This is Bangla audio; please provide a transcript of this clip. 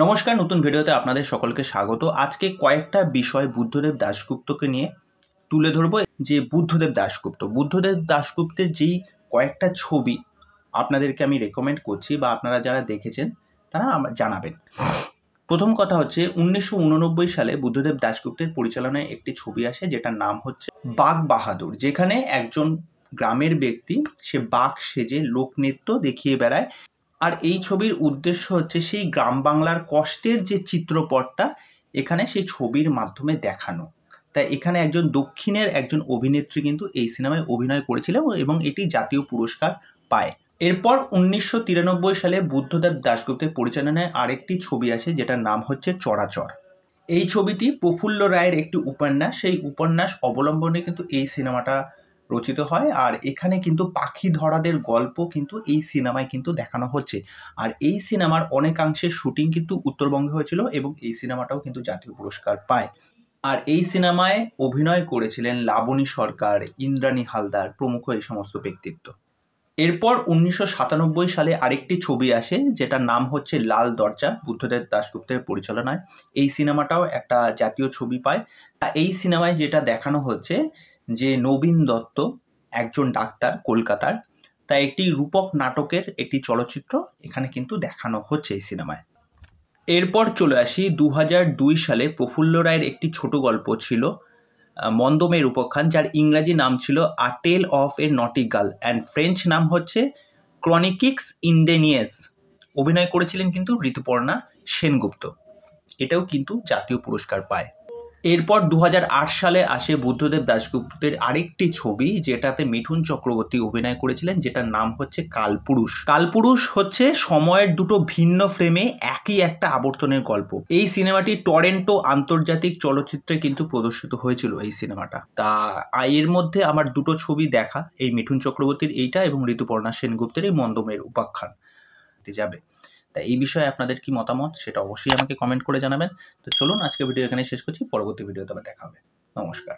নমস্কার, নতুন ভিডিওতে আপনাদের সকলকে স্বাগত। আজকে কয়েকটা বিষয় বুদ্ধদেব দাশগুপ্তকে নিয়ে তুলে ধরবো। যে বুদ্ধদেব দাশগুপ্তের যেই কয়েকটা ছবি আপনাদেরকে আমি রেকমেন্ড করছি বা আপনারা যারা দেখেছেন তারা জানাবেন। প্রথম কথা হচ্ছে 1989 সালে বুদ্ধদেব দাশগুপ্তের পরিচালনায় একটি ছবি আসে যেটার নাম হচ্ছে বাঘ বাহাদুর, যেখানে একজন গ্রামের ব্যক্তি সে বাঘ সেজে লোকনৃত্য দেখিয়ে বেড়ায়। আর এই ছবির উদ্দেশ্য হচ্ছে সেই গ্রাম বাংলার কষ্টের যে চিত্রপটটা এখানে সেই ছবির মাধ্যমে দেখানো। তাই এখানে একজন দক্ষিণের একজন অভিনেত্রী কিন্তু এই সিনেমায় অভিনয় করেছিলেন এবং এটি জাতীয় পুরস্কার পায়। এরপর 1993 সালে বুদ্ধদেব দাশগুপ্তের পরিচালনায় আরেকটি ছবি আসে যেটার নাম হচ্ছে চরাচর। এই ছবিটি প্রফুল্ল রায়ের একটি উপন্যাস, সেই উপন্যাস অবলম্বনে কিন্তু এই সিনেমাটা রচিত হয়। আর এখানে কিন্তু পাখি ধরাদের গল্প কিন্তু এই সিনেমায় কিন্তু দেখানো হচ্ছে। আর এই সিনেমার অনেকাংশের শুটিং কিন্তু উত্তরবঙ্গে হয়েছিল এবং এই সিনেমাটাও কিন্তু জাতীয় পুরস্কার পায়। আর এই সিনেমায় অভিনয় করেছিলেন লাবণী সরকার, ইন্দ্রাণী হালদার প্রমুখ এই সমস্ত ব্যক্তিত্ব। এরপর 1997 সালে আরেকটি ছবি আসে যেটার নাম হচ্ছে লাল দরজা, বুদ্ধদেব দাশগুপ্তের পরিচালনায়। এই সিনেমাটাও একটা জাতীয় ছবি পায়। এই সিনেমায় যেটা দেখানো হচ্ছে যে নবীন দত্ত একজন ডাক্তার কলকাতার, তাই একটি রূপক নাটকের একটি চলচ্চিত্র এখানে কিন্তু দেখানো হচ্ছে এই সিনেমায়। এরপর চলে আসি 2002 সালে প্রফুল্ল রায়ের একটি ছোট গল্প ছিল মন্দমের উপাখ্যান, যার ইংরাজি নাম ছিল আ টেল অফ এ নটি গার্ল অ্যান্ড ফ্রেঞ্চ নাম হচ্ছে ক্রনিকিক্স ইন্ডেনিয়েস। অভিনয় করেছিলেন কিন্তু ঋতুপর্ণা সেনগুপ্ত। এটাও কিন্তু জাতীয় পুরস্কার পায়। এরপর 2008 সালে আসে বুদ্ধদেব দাশগুপ্তের আরেকটি ছবি যেটাতে মিঠুন চক্রবর্তী অভিনয় করেছিলেন, যেটার নাম হচ্ছে কালপুরুষ। কালপুরুষ হচ্ছে সময়ের দুটো ভিন্ন ফ্রেমে একই একটা আবর্তনের গল্প। এই সিনেমাটি টরেন্টো আন্তর্জাতিক চলচ্চিত্রে কিন্তু প্রদর্শিত হয়েছিল এই সিনেমাটা। তা এর মধ্যে আমার দুটো ছবি দেখা, এই মিঠুন চক্রবর্তীর এইটা এবং ঋতুপর্ণা সেনগুপ্তের এই মন্দমের উপাখ্যান যাবে। তা এই বিষয়ে আপনাদের কি মতামত সেটা অবশ্যই আমাকে কমেন্ট করে জানাবেন। তো চলুন আজকে ভিডিও এখানে শেষ করছি, পরবর্তী ভিডিওতে আবার দেখা হবে। নমস্কার।